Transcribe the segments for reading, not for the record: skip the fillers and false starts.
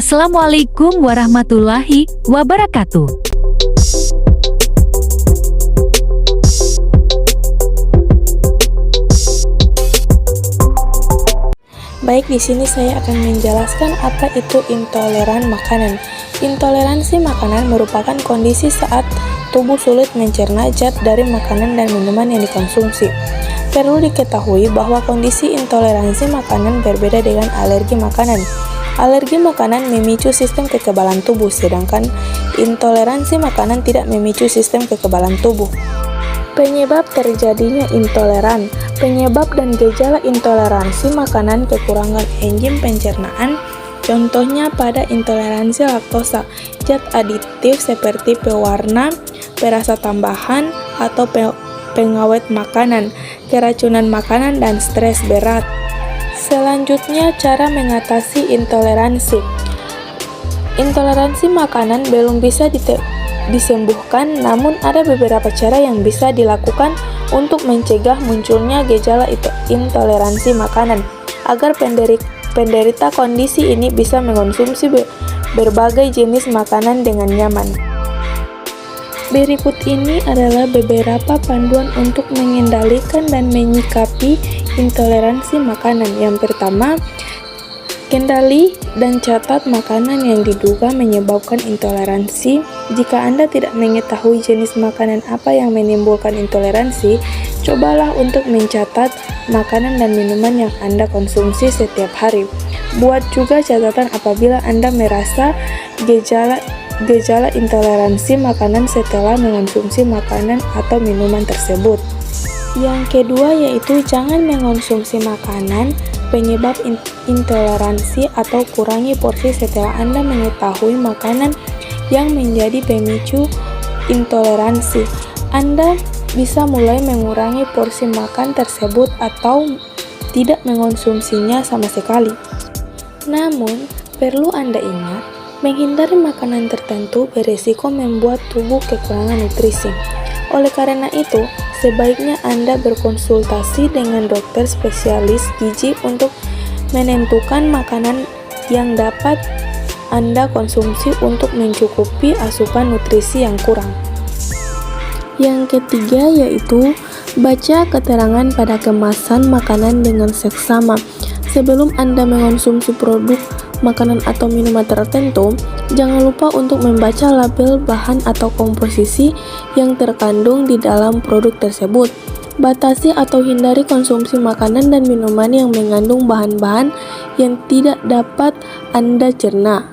Assalamualaikum warahmatullahi wabarakatuh. Baik, di sini saya akan menjelaskan apa itu intoleran makanan. Intoleransi makanan merupakan kondisi saat tubuh sulit mencerna zat dari makanan dan minuman yang dikonsumsi. Perlu diketahui bahwa kondisi intoleransi makanan berbeda dengan alergi makanan. Alergi makanan memicu sistem kekebalan tubuh, sedangkan intoleransi makanan tidak memicu sistem kekebalan tubuh. Penyebab terjadinya intoleran. Penyebab dan gejala intoleransi makanan kekurangan enzim pencernaan, contohnya pada intoleransi laktosa, zat aditif seperti pewarna, perasa tambahan, atau pengawet makanan, keracunan makanan, dan stres berat. Selanjutnya, cara mengatasi intoleransi. Intoleransi makanan belum bisa disembuhkan, namun ada beberapa cara yang bisa dilakukan untuk mencegah munculnya gejala intoleransi makanan, agar penderita kondisi ini bisa mengonsumsi berbagai jenis makanan dengan nyaman. Berikut ini adalah beberapa panduan untuk mengendalikan dan menyikapi intoleransi makanan. Yang pertama, kendali dan catat makanan yang diduga menyebabkan intoleransi. Jika Anda tidak mengetahui jenis makanan apa yang menimbulkan intoleransi, cobalah untuk mencatat makanan dan minuman yang Anda konsumsi setiap hari. Buat juga catatan apabila Anda merasa gejala intoleransi makanan setelah mengonsumsi makanan atau minuman tersebut. Yang kedua yaitu jangan mengonsumsi makanan penyebab intoleransi atau kurangi porsi setelah Anda mengetahui makanan yang menjadi pemicu intoleransi. Anda bisa mulai mengurangi porsi makan tersebut atau tidak mengonsumsinya sama sekali. Namun, perlu Anda ingat, menghindari makanan tertentu beresiko membuat tubuh kekurangan nutrisi. Oleh karena itu, sebaiknya Anda berkonsultasi dengan dokter spesialis gizi untuk menentukan makanan yang dapat Anda konsumsi untuk mencukupi asupan nutrisi yang kurang. Yang ketiga yaitu baca keterangan pada kemasan makanan dengan seksama. Sebelum Anda mengonsumsi produk makanan atau minuman tertentu, jangan lupa untuk membaca label bahan atau komposisi yang terkandung di dalam produk tersebut. Batasi atau hindari konsumsi makanan dan minuman yang mengandung bahan-bahan yang tidak dapat Anda cerna.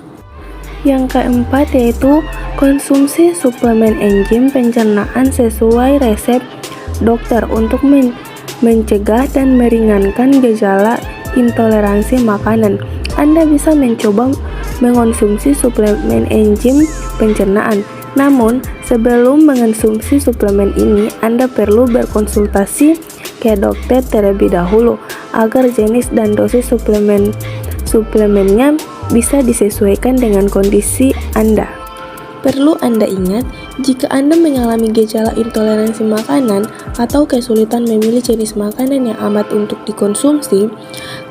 Yang keempat yaitu konsumsi suplemen enzim pencernaan sesuai resep dokter untuk mencegah dan meringankan gejala intoleransi makanan. Anda bisa mencoba mengonsumsi suplemen enzim pencernaan. Namun, sebelum mengonsumsi suplemen ini, Anda perlu berkonsultasi ke dokter terlebih dahulu agar jenis dan dosis suplemennya bisa disesuaikan dengan kondisi Anda. Perlu Anda ingat, jika Anda mengalami gejala intoleransi makanan atau kesulitan memilih jenis makanan yang amat untuk dikonsumsi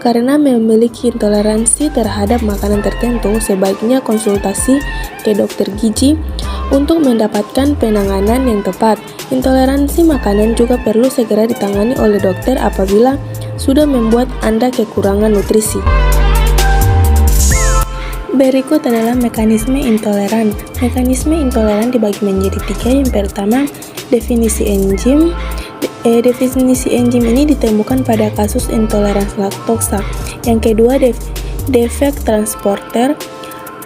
karena memiliki intoleransi terhadap makanan tertentu, sebaiknya konsultasi ke dokter gizi untuk mendapatkan penanganan yang tepat. Intoleransi makanan juga perlu segera ditangani oleh dokter apabila sudah membuat Anda kekurangan nutrisi. Berikut adalah mekanisme intoleran. Mekanisme intoleran dibagi menjadi tiga. Yang pertama, definisi enzim. Definisi enzim ini ditemukan pada kasus intoleransi laktosa. Yang kedua, defek transporter.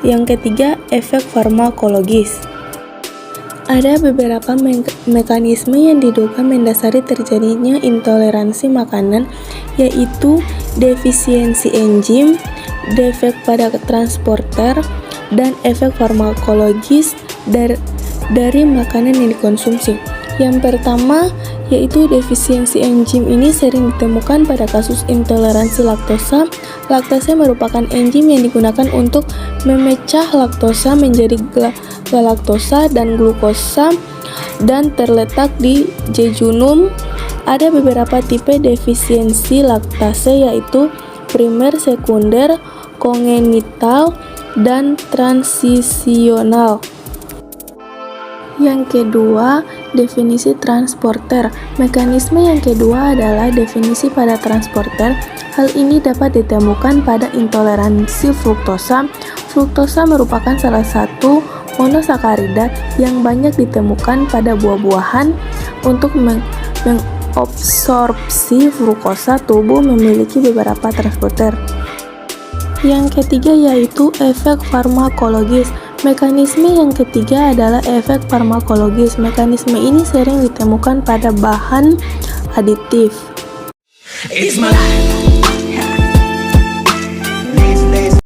Yang ketiga, efek farmakologis. Ada beberapa mekanisme yang diduga mendasari terjadinya intoleransi makanan, yaitu defisiensi enzim, defek pada transporter, dan efek farmakologis dari makanan yang dikonsumsi. Yang pertama yaitu defisiensi enzim ini sering ditemukan pada kasus intoleransi laktosa. Laktase merupakan enzim yang digunakan untuk memecah laktosa menjadi galaktosa dan glukosa dan terletak di jejunum. Ada beberapa tipe defisiensi laktase yaitu primer, sekunder, kongenital, dan transisional. Yang kedua, definisi transporter. Mekanisme yang kedua adalah definisi pada transporter. Hal ini dapat ditemukan pada intoleransi fruktosa. Fruktosa merupakan salah satu monosakarida yang banyak ditemukan pada buah-buahan. Untuk mengabsorpsi fruktosa, tubuh memiliki beberapa transporter. Yang ketiga yaitu efek farmakologis. Mekanisme yang ketiga adalah efek farmakologis. Mekanisme ini sering ditemukan pada bahan aditif. It's my life.